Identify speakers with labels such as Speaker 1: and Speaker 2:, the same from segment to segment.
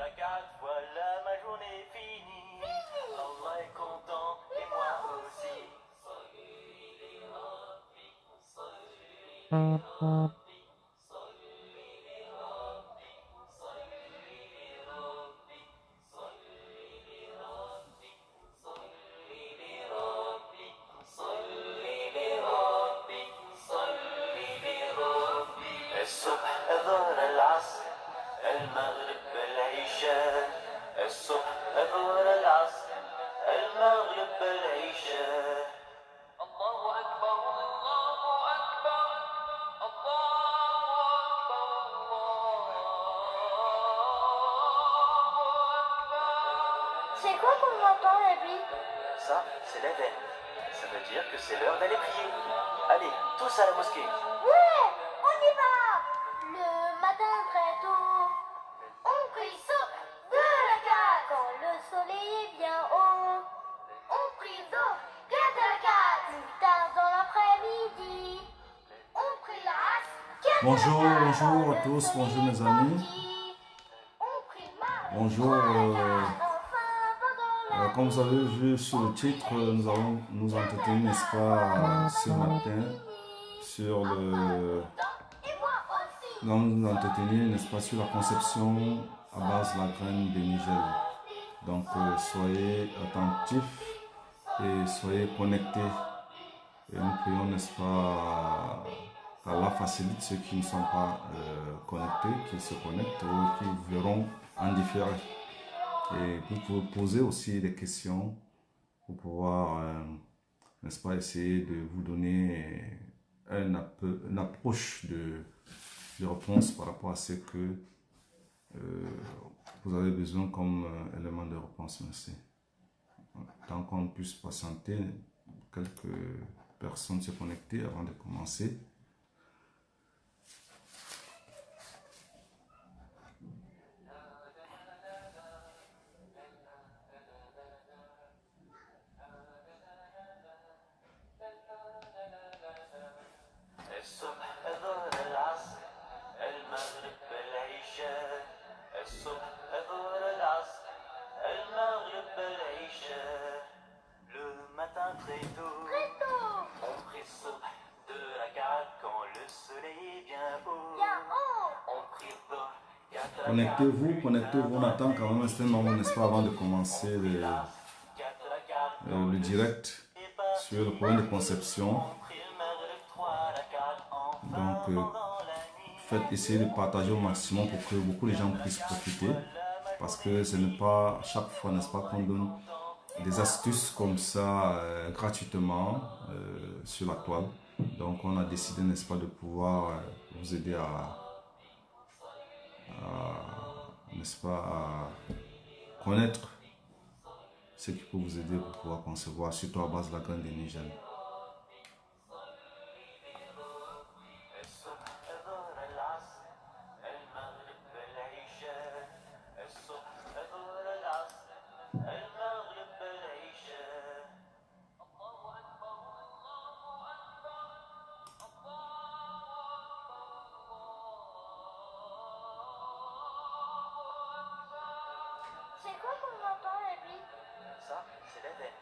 Speaker 1: rakat, voilà ma journée finie. Allah est content et moi aussi. الصبح ظهر العصر المغرب العشاء الصبح ظهر العصر المغرب العشاء الله أكبر الله أكبر الله أكبر
Speaker 2: C'est quoi qu'on entend, Nabi?
Speaker 1: Ça, c'est l'adhan. Ça veut dire que c'est l'heure d'aller prier. Allez, tous à la mosquée.
Speaker 2: Ouais, on y va. Le matin très tôt, on prie Souk de la carte. Quand le soleil est bien haut, on prie Zohr, 4 rakat. Plus tard dans l'après-midi, on prie l'Asr, 4
Speaker 3: Bonjour,
Speaker 2: rakat.
Speaker 3: bonjour
Speaker 2: Quand
Speaker 3: à
Speaker 2: le
Speaker 3: tous,
Speaker 2: soleil
Speaker 3: bonjour mes
Speaker 2: est
Speaker 3: amis.
Speaker 2: parti, on prie Maghrib,
Speaker 3: Bonjour,
Speaker 2: 3 rakat. Enfin, pendant la
Speaker 3: comme vous avez
Speaker 2: nuit,
Speaker 3: vu sur le titre, nous allons nous entretenir, n'est-ce pas, ce matin, sur le... Nous allons nous entretenir, n'est-ce pas, sur la conception à base de la graine de Nigel. Donc, soyez attentifs et soyez connectés. Et nous prions, n'est-ce pas, qu'Allah facilite ceux qui ne sont pas connectés, qui se connectent ou qui verront en différé. Et vous pouvez poser aussi des questions pour pouvoir, n'est-ce pas, essayer de vous donner une approche de réponse par rapport à ce que vous avez besoin comme élément de réponse. Merci. Tant qu'on puisse patienter, quelques personnes se connecter avant de commencer.
Speaker 1: الصبح ظهر العصر المغرب العشاء الصبح ظهر العصر المغرب العشاء Le matin très tôt, on prie الصبح 2 rakat quand le soleil est bien haut. On prie Zohr, 4 rakat.
Speaker 3: Connectez-vous, on attend quand même un certain nombre, n'est-ce pas, avant de commencer le direct sur le problème de conception. Donc, essayez de partager au maximum pour que beaucoup de gens puissent profiter. Parce que ce n'est pas chaque fois, n'est-ce pas, qu'on donne des astuces comme ça gratuitement sur la toile. Donc, on a décidé, n'est-ce pas, de pouvoir vous aider n'est-ce pas, à connaître ce qui peut vous aider pour pouvoir concevoir, surtout à base de la graine de Nigel.
Speaker 2: C'est quoi qu'on entend, Nabi?
Speaker 1: Ça, c'est l'adhan.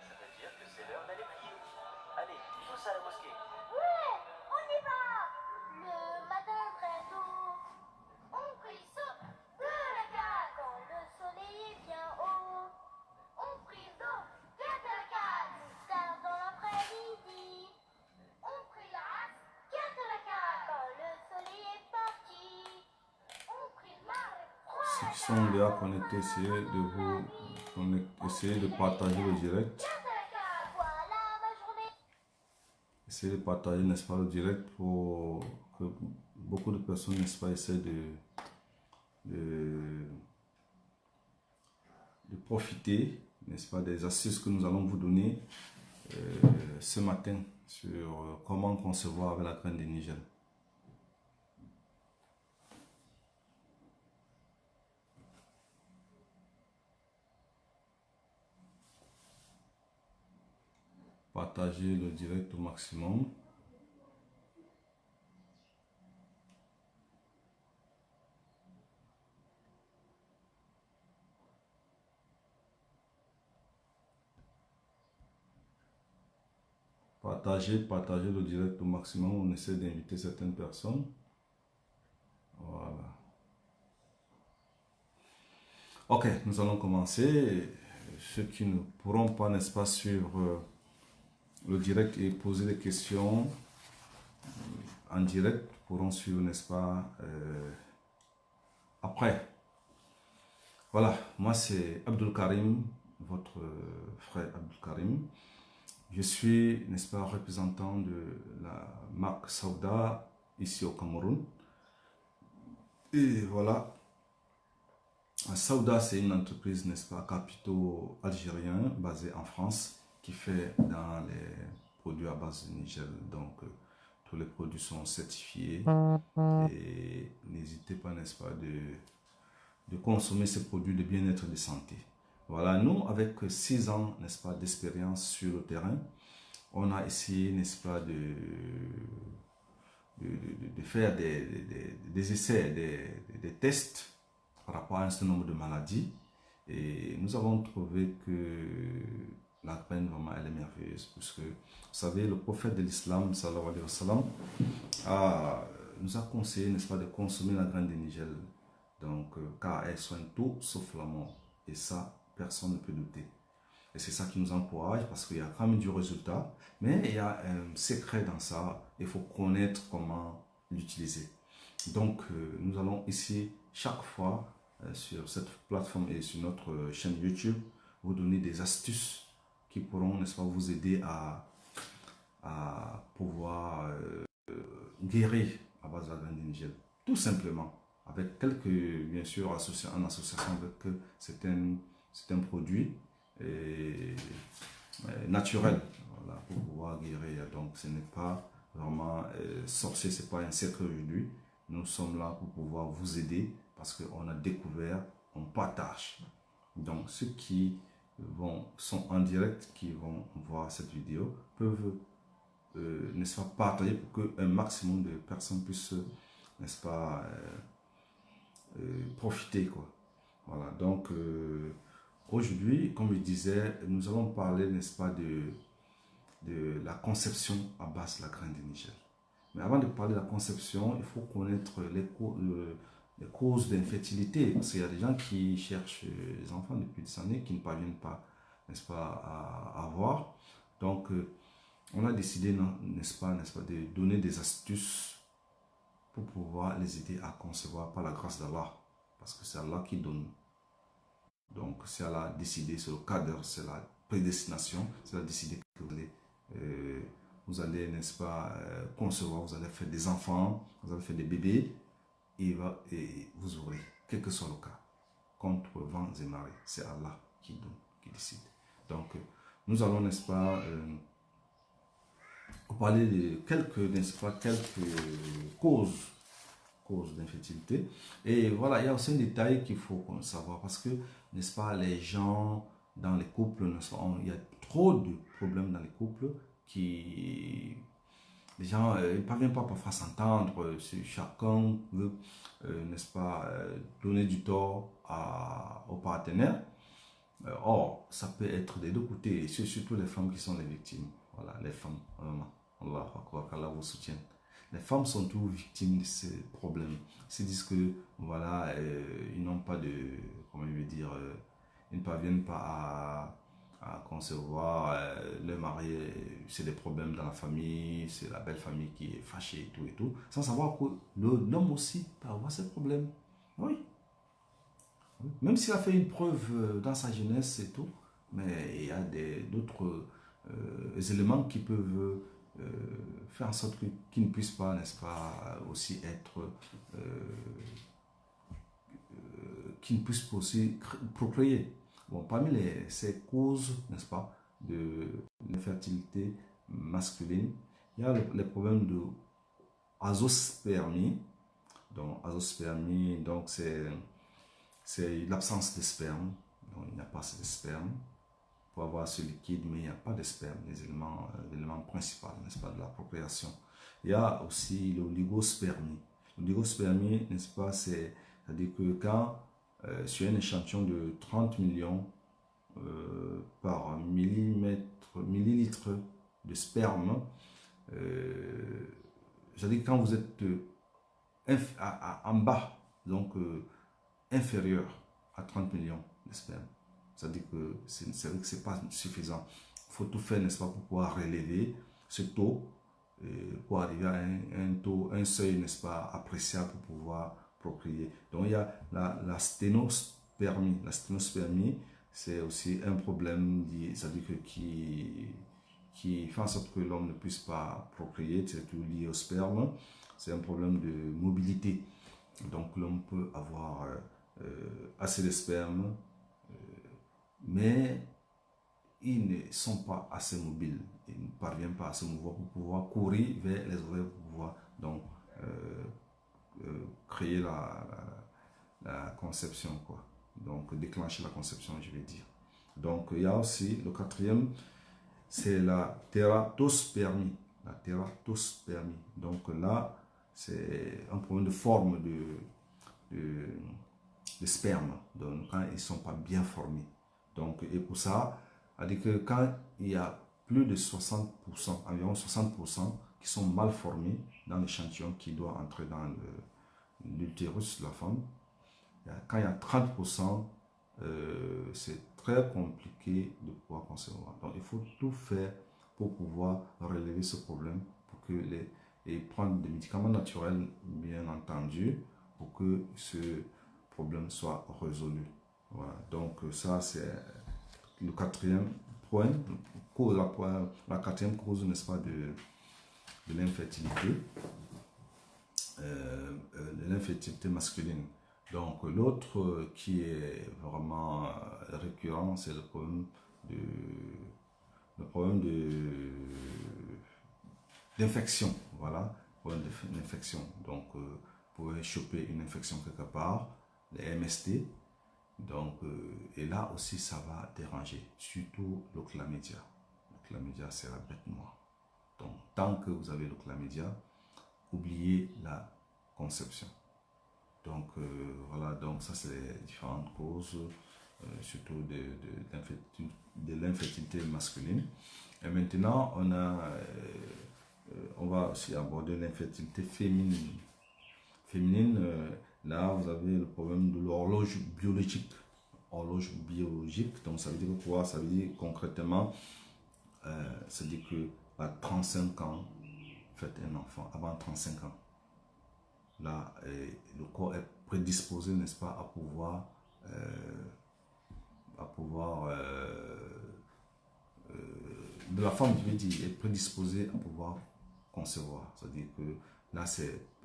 Speaker 1: Ça veut dire que c'est l'heure d'aller prier. Allez, tous à la mosquée.
Speaker 2: Ouais, on y va. Le matin très tôt, on prie Souk de la carte. Quand le soleil est bien haut, on prie Zohr, 4 rakat. Plus tard dans l'après-midi, on prie l'Asr, 4 rakat. Quand le soleil est parti, on prie Maghrib, 3
Speaker 3: Ceux qui
Speaker 2: rakat.
Speaker 3: sont déjà connectés, essayez de partager le direct.
Speaker 2: 4 rakat, voilà ma journée.
Speaker 3: Essayez de partager, n'est-ce pas, le direct pour que beaucoup de personnes, n'est-ce pas, essaient de profiter, n'est-ce pas, des astuces que nous allons vous donner ce matin sur comment concevoir avec la graine de Nigel. Partagez le direct au maximum. Partagez le direct au maximum. On essaie d'inviter certaines personnes. Voilà. Ok, nous allons commencer. Ceux qui ne pourront pas, n'est-ce pas, suivre le direct et poser des questions en direct pourront suivre, n'est-ce pas, après. Voilà, moi c'est Abdul Karim, votre frère Abdul Karim. Je suis, n'est-ce pas, représentant de la marque Sauda ici au Cameroun. Et voilà, Sauda, c'est une entreprise, n'est-ce pas, capitaux algérien basée en France qui fait dans les produits à base de Niger. Donc, tous les produits sont certifiés et n'hésitez pas, n'est-ce pas, de consommer ces produits de bien-être et de santé. Voilà, nous, avec 6 ans, n'est-ce pas, d'expérience sur le terrain, on a essayé, n'est-ce pas, de faire des essais, des tests par rapport à un certain nombre de maladies. Et nous avons trouvé que la graine, vraiment, elle est merveilleuse. Puisque, vous savez, le prophète de l'islam, sallallahu alayhi wa sallam, nous a conseillé, n'est-ce pas, de consommer la graine de Nigel. Donc, car elle soigne tout sauf la mort. Et ça, personne ne peut douter. Et c'est ça qui nous encourage parce qu'il y a quand même du résultat. Mais il y a un secret dans ça. Il faut connaître comment l'utiliser. Donc, nous allons ici, chaque fois, sur cette plateforme et sur notre chaîne YouTube, vous donner des astuces qui pourront, n'est-ce pas, vous aider à pouvoir guérir à base de la graine de Nigel. Tout simplement. Avec quelques, bien sûr, en association avec certains produits naturel, voilà, pour pouvoir guérir. Donc ce n'est pas vraiment sorcier, ce n'est pas un secret aujourd'hui. Nous sommes là pour pouvoir vous aider parce qu'on a découvert, on partage. Donc ceux qui sont en direct, qui vont voir cette vidéo, peuvent, n'est-ce pas, partager pour qu'un maximum de personnes puissent, n'est-ce pas, profiter, quoi. Voilà, donc aujourd'hui, comme je disais, nous allons parler, n'est-ce pas, de la conception à base de la graine de Niger. Mais avant de parler de la conception, il faut connaître les causes d'infertilité. Parce qu'il y a des gens qui cherchent des enfants depuis des années qui ne parviennent pas, n'est-ce pas, à avoir. Donc, on a décidé, n'est-ce pas, de donner des astuces pour pouvoir les aider à concevoir par la grâce d'Allah. Parce que c'est Allah qui donne. Donc, c'est Allah décidé, c'est le cadre, c'est la prédestination, c'est Allah décidé que vous allez, n'est-ce pas, concevoir, vous allez faire des enfants, vous allez faire des bébés, et vous aurez, quel que soit le cas, contre vents et marées. C'est Allah qui donne, qui décide. Donc, nous allons, n'est-ce pas, parler de quelques causes d'infertilité. Et voilà, il y a aussi un détail qu'il faut savoir parce que, n'est-ce pas, les gens dans les couples, il y a trop de problèmes dans les couples qui, les gens ne parviennent pas parfois à s'entendre, chacun veut, n'est-ce pas, donner du tort au partenaire. Or, ça peut être des deux côtés, et c'est surtout les femmes qui sont les victimes. Voilà, les femmes, vraiment, Allah vous soutienne. Les femmes sont toujours victimes de ces problèmes. Ils se disent que, voilà, ils n'ont pas de, comment je veux dire, ils ne parviennent pas à concevoir, leur mari, c'est des problèmes dans la famille, c'est la belle famille qui est fâchée et tout, sans savoir que l'homme aussi peut avoir ces problèmes. Oui. Même s'il a fait une preuve dans sa jeunesse et tout, mais il y a d'autres éléments qui peuvent faire en sorte qu'il ne puisse pas, n'est-ce pas, aussi être, qu'il ne puisse pas aussi procréer. Bon, parmi ces causes, n'est-ce pas, de l'infertilité masculine, il y a les problèmes de azospermie. Donc, azospermie, donc c'est l'absence de sperme. Donc, il n'y a pas assez de sperme. Pour avoir ce liquide, mais il n'y a pas de sperme, l'élément principal, n'est-ce pas, de la procréation. Il y a aussi l'oligospermie. L'oligospermie, n'est-ce pas, c'est-à-dire que quand sur un échantillon de 30 millions par millilitre de sperme, c'est-à-dire quand vous êtes en bas, donc inférieur à 30 millions de sperme, c'est-à-dire que c'est vrai que ce n'est pas suffisant. Il faut tout faire, n'est-ce pas, pour pouvoir relever ce taux, pour arriver à un seuil, n'est-ce pas, appréciable pour pouvoir procréer. Donc il y a la sténospermie. La sténospermie, c'est aussi un problème, c'est-à-dire que qui fait en sorte que l'homme ne puisse pas procréer, c'est tout lié au sperme. C'est un problème de mobilité. Donc l'homme peut avoir assez de sperme, mais ils ne sont pas assez mobiles. Ils ne parviennent pas à se mouvoir pour pouvoir courir vers les ovaires pour pouvoir donc créer la conception, quoi. Donc déclencher la conception, je vais dire. Donc il y a aussi le quatrième, c'est la tératospermie. La tératospermie. Donc là, c'est un problème de forme de sperme, donc quand ils ne sont pas bien formés. Donc, et pour ça, c'est-à-dire que quand il y a plus de 60%, environ 60% qui sont mal formés dans l'échantillon qui doit entrer dans l'utérus de la femme, quand il y a 30%, c'est très compliqué de pouvoir concevoir. Donc il faut tout faire pour pouvoir relever ce problème, pour que et prendre des médicaments naturels, bien entendu, pour que ce problème soit résolu. Voilà. Donc ça c'est le quatrième point, la quatrième cause, n'est-ce pas, de l'infertilité, de l'infertilité masculine. Donc l'autre qui est vraiment récurrent, c'est le problème d'infection. Voilà, problème d'infection. Donc vous pouvez choper une infection quelque part, les MST. Donc et là aussi ça va déranger, surtout le chlamydia. Le chlamydia, c'est la bête noire. Donc tant que vous avez le chlamydia, oubliez la conception. Donc voilà, donc ça c'est les différentes causes, surtout de l'infertilité masculine. Et maintenant on va aussi aborder l'infertilité féminine. Là vous avez le problème de l'horloge biologique. Horloge biologique, donc ça veut dire quoi? Ça veut dire concrètement, c'est-à-dire que à 35 ans, faites un enfant, avant 35 ans. Là, le corps est prédisposé, n'est-ce pas, à pouvoir de la femme, je veux dire, est prédisposée à pouvoir concevoir. C'est-à-dire que là,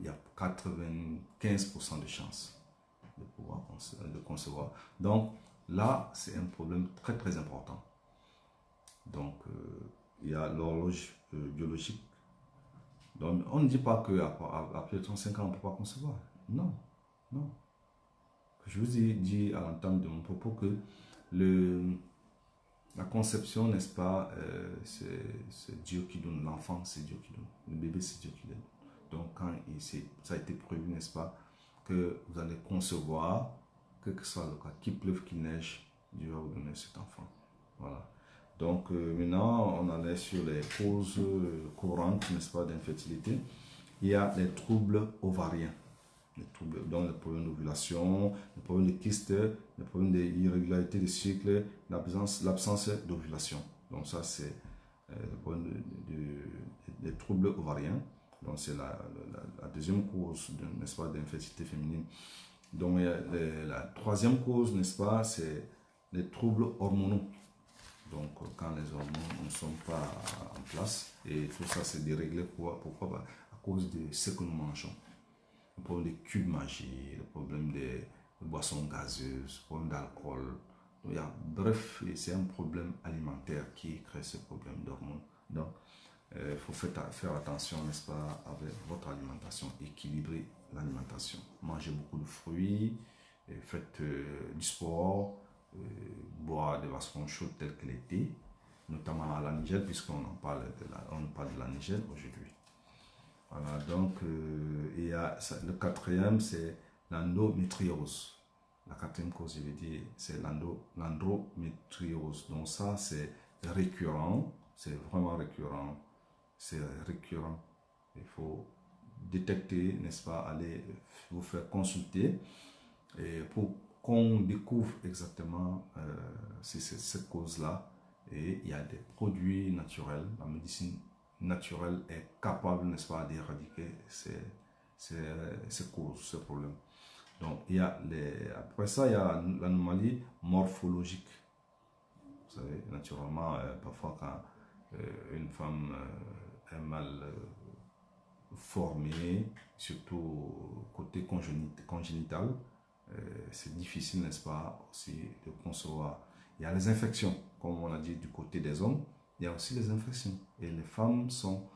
Speaker 3: il y a 95% de chances de pouvoir concevoir. Donc là, c'est un problème très très important. Donc, il y a l'horloge biologique. Donc, on ne dit pas qu'après 35 ans, on ne peut pas concevoir. Non, non. Je vous ai dit à l'entame de mon propos que la conception, n'est-ce pas, c'est Dieu qui donne. L'enfant, c'est Dieu qui donne. Le bébé, c'est Dieu qui donne. Donc, quand ça a été prévu, n'est-ce pas, que vous allez concevoir, quel que soit le cas, qu'il pleuve, qu'il neige, Dieu va vous donner cet enfant. Voilà. Donc maintenant, on allait sur les causes courantes, n'est-ce pas, d'infertilité. Il y a les troubles ovariens, donc les problèmes d'ovulation, les problèmes de kyste, les problèmes d'irrégularité du cycle, l'absence d'ovulation. Donc ça, c'est le problème des troubles ovariens. Donc c'est la deuxième cause, n'est-ce pas, d'infertilité féminine. Donc la troisième cause, n'est-ce pas, c'est les troubles hormonaux. Donc, quand les hormones ne sont pas en place, et tout ça c'est déréglé, pourquoi? À cause de ce que nous mangeons. Le problème des cubes magie, le problème des boissons gazeuses, le problème d'alcool. Bref, c'est un problème alimentaire qui crée ce problème d'hormones. Donc, il faut faire attention, n'est-ce pas, avec votre alimentation, équilibrer l'alimentation. Mangez beaucoup de fruits, faites du sport, boire des boissons chaudes telles que l'été, notamment à la nigelle, puisqu'on parle de la nigelle aujourd'hui. Voilà, donc il y a le quatrième, c'est l'endométriose. La quatrième cause, je vais dire, c'est l'endométriose. Donc ça, c'est récurrent, c'est vraiment récurrent. C'est récurrent. Il faut détecter, n'est-ce pas, aller vous faire consulter et pour qu'on découvre exactement cette cause-là. Et il y a des produits naturels. La médecine naturelle est capable, n'est-ce pas, d'éradiquer ces causes, ces problèmes. Donc, après ça, il y a l'anomalie morphologique. Vous savez, naturellement, parfois quand une femme est mal formée, surtout côté congénital, c'est difficile, n'est-ce pas, aussi de concevoir. Il y a les infections, comme on a dit du côté des hommes, il y a aussi les infections. Et les femmes sont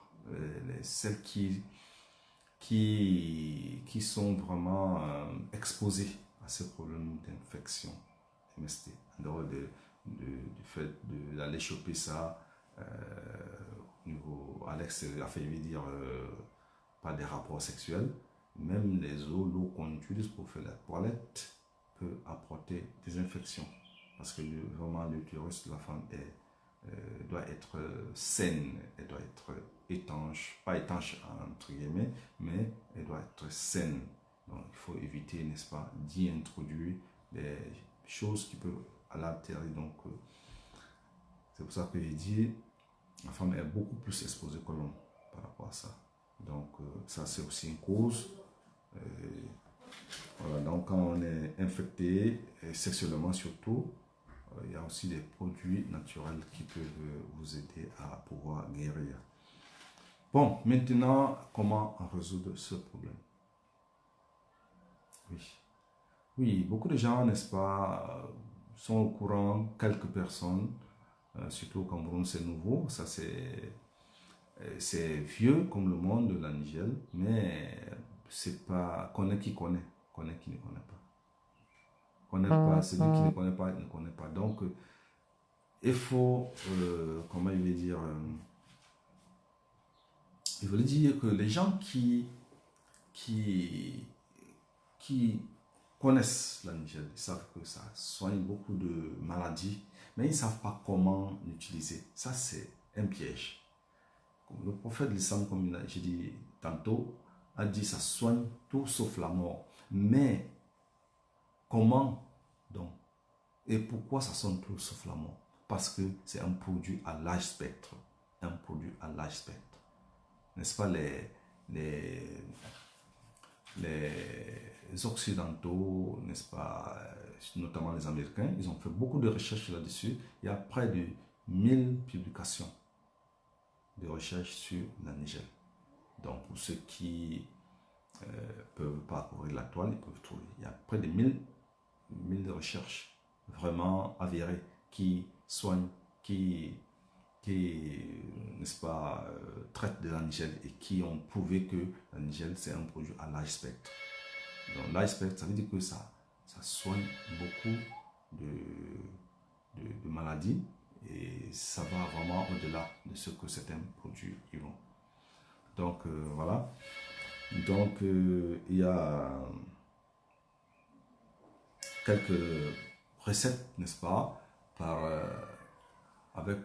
Speaker 3: celles qui sont vraiment exposées à ces problèmes d'infection MST. En dehors du fait d'aller choper ça à l'extérieur, enfin, je veux dire, pas des rapports sexuels, même l'eau qu'on utilise pour faire la toilette peut apporter des infections. Parce que vraiment l'utérus de la femme doit être saine, elle doit être étanche, pas étanche entre guillemets, mais elle doit être saine. Donc il faut éviter, n'est-ce pas, d'y introduire des choses qui peuvent l'altérer. Donc c'est pour ça que j'ai dit, la femme est beaucoup plus exposée que l'homme par rapport à ça. Donc ça c'est aussi une cause. Voilà, donc quand on est infecté, sexuellement surtout, il y a aussi des produits naturels qui peuvent vous aider à pouvoir guérir. Bon, maintenant, comment résoudre ce problème? Oui, beaucoup de gens, n'est-ce pas, sont au courant, quelques personnes, surtout au Cameroun, c'est nouveau, ça c'est vieux comme le monde de la Nigel, mais c'est pas connaît qui connaît qui ne connaît pas. Connaît pas, celui qui ne connaît pas, il ne connaît pas. Donc, il faut, comment il veut dire, il veut dire que les gens qui connaissent la Nigel, ils savent que ça soigne beaucoup de maladies, mais ils ne savent pas comment l'utiliser. Ça, c'est un piège. Le prophète de l'islam, comme j'ai dit tantôt, a dit ça soigne tout sauf la mort. Mais comment donc? Et pourquoi ça soigne tout sauf la mort? Parce que c'est un produit à large spectre. Un produit à large spectre. N'est-ce pas, les Occidentaux, n'est-ce pas, notamment les Américains, ils ont fait beaucoup de recherches là-dessus. Il y a près de 1000 publications de recherches sur la Nigel. Donc, pour ceux qui peuvent parcourir la toile, ils peuvent trouver. Il y a près de 1000 recherches vraiment avérées qui soignent, qui n'est-ce pas, traitent de la Nigel et qui ont prouvé que la Nigel, c'est un produit à large spectre. Donc, large spectre, ça veut dire que ça soigne beaucoup de maladies et ça va vraiment au-delà de ce que certains produits y vont. Donc, voilà. Donc, il y a quelques recettes, n'est-ce pas, avec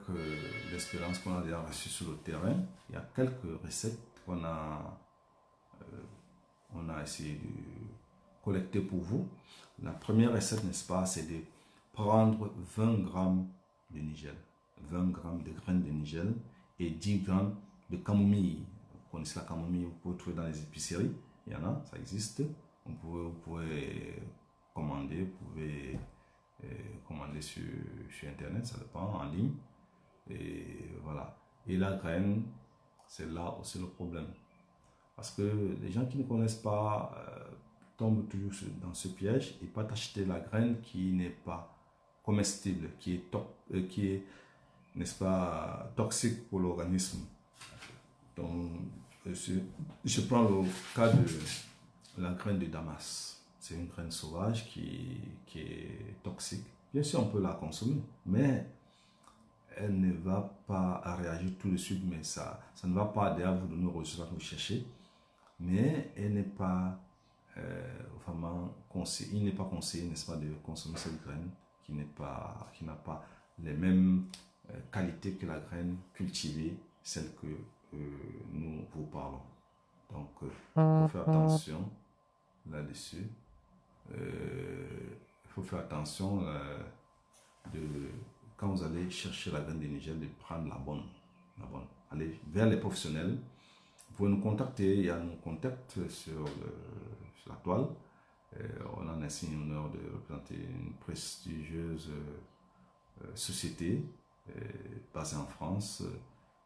Speaker 3: l'expérience qu'on a déjà reçue sur le terrain. Il y a quelques recettes qu'on a essayé de collecter pour vous. La première recette, n'est-ce pas, c'est de prendre 20 grammes de nigel, 20 grammes de graines de nigel et 10 grammes de camomille. Vous connaissez la camomille, vous pouvez trouver dans les épiceries, il y en a, ça existe. Vous pouvez commander, vous pouvez commander sur internet, ça dépend, en ligne. Et voilà. Et la graine, c'est là aussi le problème. Parce que les gens qui ne connaissent pas tombent toujours dans ce piège et pas acheter la graine qui n'est pas comestible, qui est n'est-ce pas, toxique pour l'organisme. Donc, je prends le cas de la graine de damas. C'est une graine sauvage qui est toxique. Bien sûr, on peut la consommer, mais elle ne va pas réagir tout de suite, mais ça ne va pas d'ailleurs vous donner le résultat que vous cherchez. Mais elle n'est pas vraiment conseillé, il n'est pas conseillé, n'est-ce pas, de consommer cette graine qui n'a pas les mêmes qualité que la graine cultivée, celle que nous vous parlons. Donc, il faut faire attention là-dessus. Il faut faire attention quand vous allez chercher la graine de Nigel, de prendre la bonne. Allez vers les professionnels. Vous pouvez nous contacter, il y a nos contacts sur la toile. On a ainsi l'honneur de représenter une prestigieuse société basée en France.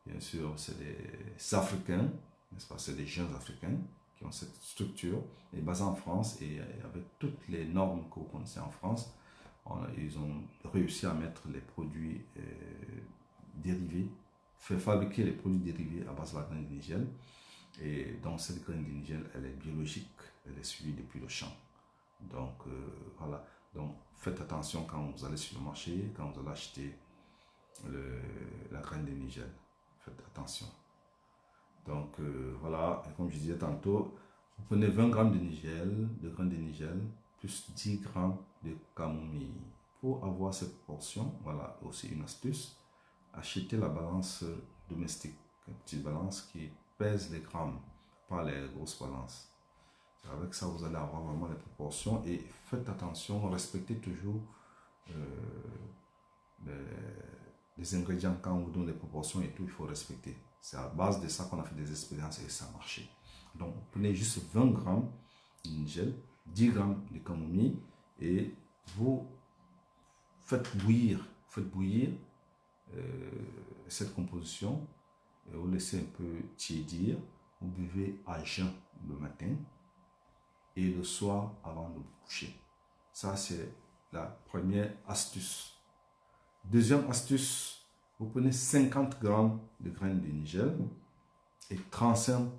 Speaker 3: Bien sûr, c'est des Africains, n'est-ce pas? C'est des jeunes Africains qui ont cette structure, et basée en France, et avec toutes les normes que vous connaissez en France, ils ont réussi à mettre les produits dérivés, faire fabriquer les produits dérivés à base de la graine de Nigel. Et donc cette graine de Nigel, elle est biologique, elle est suivie depuis le champ. Donc voilà, donc faites attention quand vous allez sur le marché, quand vous allez acheter la graine de Nigel, faites attention. Donc voilà, comme je disais tantôt, vous prenez 20 grammes de graines de Nigel, plus 10 grammes de camomille. Pour avoir cette portion, voilà aussi une astuce, achetez la balance domestique, une petite balance qui pèse les grammes, pas les grosses balances. Avec ça, vous allez avoir vraiment les proportions, et faites attention, respectez toujours les ingrédients. Quand on vous donne les proportions et tout, il faut respecter. C'est à base de ça qu'on a fait des expériences et ça a marché. Donc, prenez juste 20 grammes de Nigel, 10 grammes de camomille, et vous faites bouillir cette composition, et vous laissez un peu tiédir. Vous buvez à jeun le matin et le soir avant de vous coucher. Ça, c'est la première astuce. Deuxième astuce, vous prenez 50 grammes de graines de Nigel et 35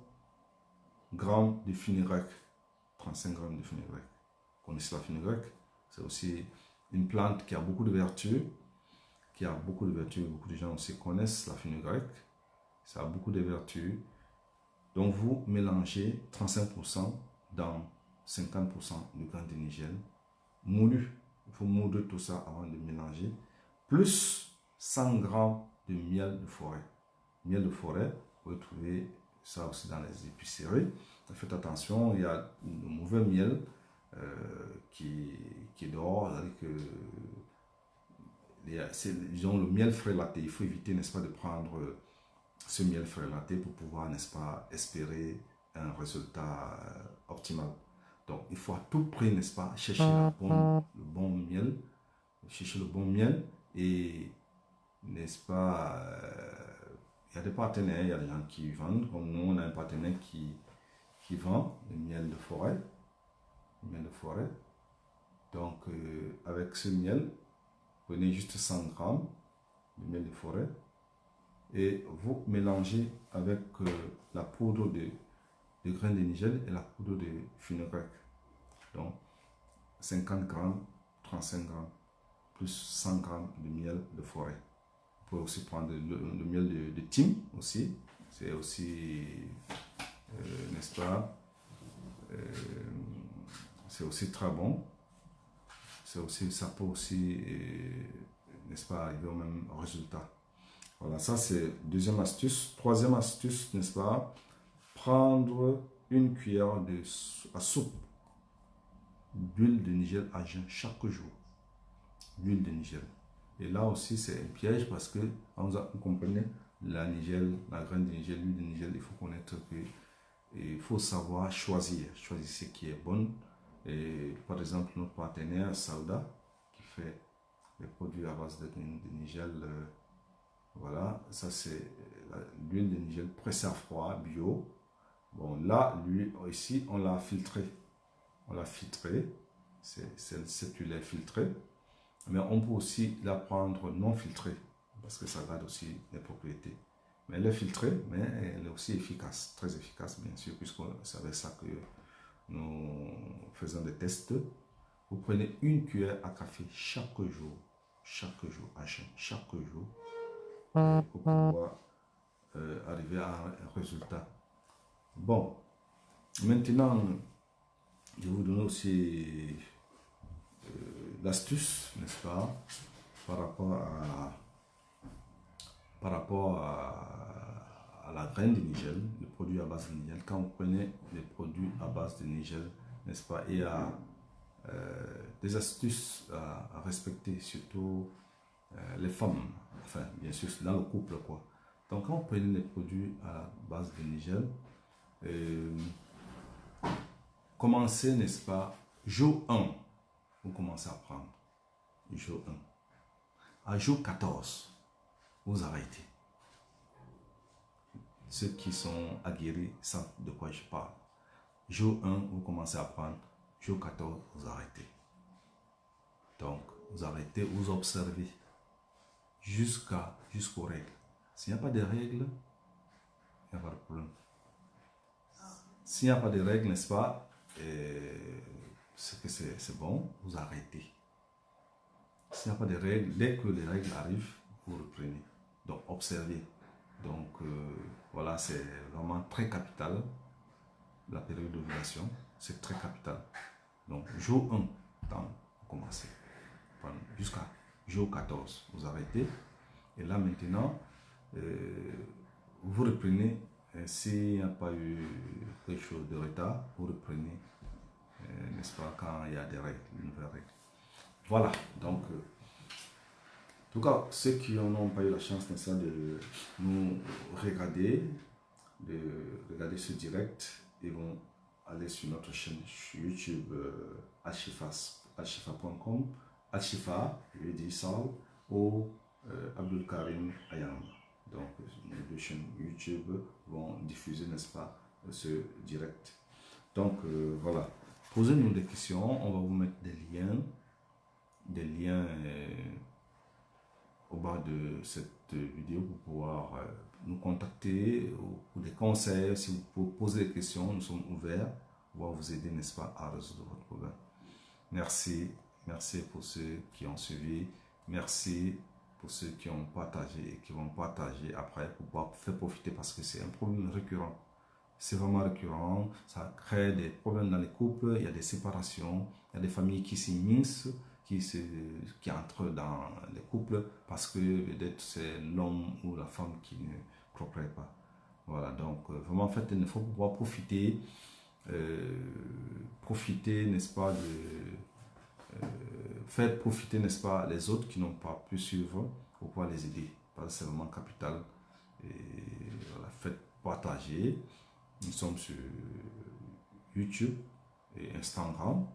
Speaker 3: grammes de fenugrec. 35 grammes de fenugrec. Vous connaissez la fenugrec? C'est aussi une plante qui a beaucoup de vertus. Beaucoup de gens aussi connaissent la fenugrec. Ça a beaucoup de vertus. Donc vous mélangez 35% dans 50% de graines de Nigel moulu. Il faut moudre tout ça avant de mélanger. Plus 100 grammes de miel de forêt. Miel de forêt, vous pouvez trouver ça aussi dans les épiceries. Faites attention, il y a le mauvais miel qui est dehors. Disons, le miel frélaté. Il faut éviter, n'est-ce pas, de prendre ce miel frélaté pour pouvoir, n'est-ce pas, espérer un résultat optimal. Donc, il faut à tout prix, n'est-ce pas, chercher le bon miel. Chercher le bon miel et, n'est-ce pas, il y a des partenaires, il y a des gens qui vendent. Comme nous, on a un partenaire qui vend le miel de forêt. Donc, avec ce miel, prenez juste 100 grammes de miel de forêt et vous mélangez avec la poudre de graines de Nigel et la poudre de fenugrec. Donc 50 grammes, 35 grammes, plus 100 grammes de miel de forêt. Vous pouvez aussi prendre le miel de thym aussi. C'est aussi, n'est-ce pas, c'est aussi très bon. Ça peut aussi, n'est-ce pas, arriver au même résultat. Voilà, ça c'est deuxième astuce. Troisième astuce, n'est-ce pas, prendre une cuillère à soupe d'huile de Nigel à jeun chaque jour. L'huile de Nigel. Et là aussi c'est un piège parce que, vous comprenez, la graine de Nigel, l'huile de Nigel, il faut connaître que, il faut savoir choisir ce qui est bon. Et par exemple, notre partenaire Sauda, qui fait les produits à base de Nigel, voilà, ça c'est l'huile de Nigel pressée à froid, bio. Bon, là, lui, ici, on l'a filtré. Cette huile est filtrée. Mais on peut aussi la prendre non filtrée, parce que ça garde aussi les propriétés. Mais elle est filtrée, mais elle est aussi efficace, très efficace, bien sûr, puisque c'est avec ça que nous faisons des tests. Vous prenez une cuillère à café chaque jour, à jeun, chaque jour, pour pouvoir arriver à un résultat. Bon, maintenant, je vais vous donner aussi l'astuce, n'est-ce pas, par rapport par rapport à la graine de nigel, le produit à base de nigel. Quand vous prenez les produits à base de nigel, n'est-ce pas, il y a des astuces à respecter, surtout les femmes, enfin bien sûr dans le couple quoi. Donc quand vous prenez les produits à base de nigel, commencez, n'est-ce pas, jour 1, vous commencez à prendre, jour 1. À jour 14, vous arrêtez. Ceux qui sont aguerris savent de quoi je parle. Jour 1, vous commencez à prendre, jour 14, vous arrêtez. Donc, vous arrêtez, vous observez jusqu'aux règles. S'il n'y a pas de règles, il n'y a pas de problème. S'il n'y a pas de règles, n'est-ce pas, c'est bon, vous arrêtez. S'il n'y a pas de règles, dès que les règles arrivent, vous reprenez. Donc, observez. Donc, voilà, c'est vraiment très capital. La période d'ovulation, c'est très capital. Donc, jour 1, vous commencez. Jusqu'à jour 14, vous arrêtez. Et là, maintenant, vous reprenez. S'il n'y a pas eu quelque chose de retard, vous reprenez, n'est-ce pas, quand il y a des règles, une nouvelle règle. Voilà, donc, en tout cas, ceux qui n'ont pas eu la chance, n'est-ce pas, de nous regarder, ce direct, ils vont aller sur notre chaîne YouTube alchifa.com, Alchifa, je dis Sal, ou Abdul Karim Ayam. Donc, nos deux chaînes YouTube vont diffuser, n'est-ce pas, ce direct. Donc, voilà. Posez-nous des questions. On va vous mettre des liens au bas de cette vidéo pour pouvoir nous contacter ou des conseils. Si vous posez des questions, nous sommes ouverts. On va vous aider, n'est-ce pas, à résoudre votre problème. Merci. Merci pour ceux qui ont suivi. Merci pour ceux qui ont partagé et qui vont partager après pour pouvoir faire profiter parce que c'est un problème récurrent. C'est vraiment récurrent. Ça crée des problèmes dans les couples. Il y a des séparations. Il y a des familles qui s'immiscent, qui entrent dans les couples parce que peut-être c'est l'homme ou la femme qui ne coopère pas. Voilà, donc vraiment en fait il faut pouvoir profiter, n'est-ce pas, faire profiter, n'est-ce pas, les autres qui n'ont pas pu suivre pour pouvoir les aider. Parce que c'est vraiment capital. Et voilà, faites partager. Nous sommes sur YouTube et Instagram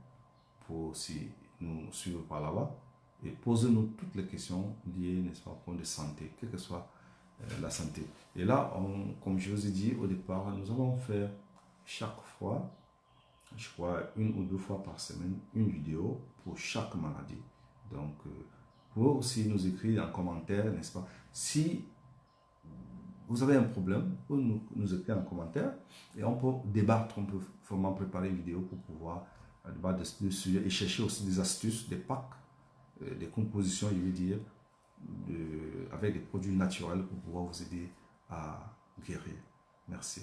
Speaker 3: pour aussi nous suivre par là-bas. Et posez-nous toutes les questions liées, n'est-ce pas, pour de santé, quelle que soit la santé. Et là, comme je vous ai dit au départ, nous allons faire chaque fois, je crois 1 ou 2 fois par semaine, une vidéo pour chaque maladie. Donc, vous pouvez aussi nous écrire en commentaire, n'est-ce pas? Si vous avez un problème, vous pouvez nous écrire en commentaire et on peut débattre, on peut vraiment préparer une vidéo pour pouvoir débattre dessus et chercher aussi des astuces, des packs, des compositions, je veux dire, avec des produits naturels pour pouvoir vous aider à guérir. Merci.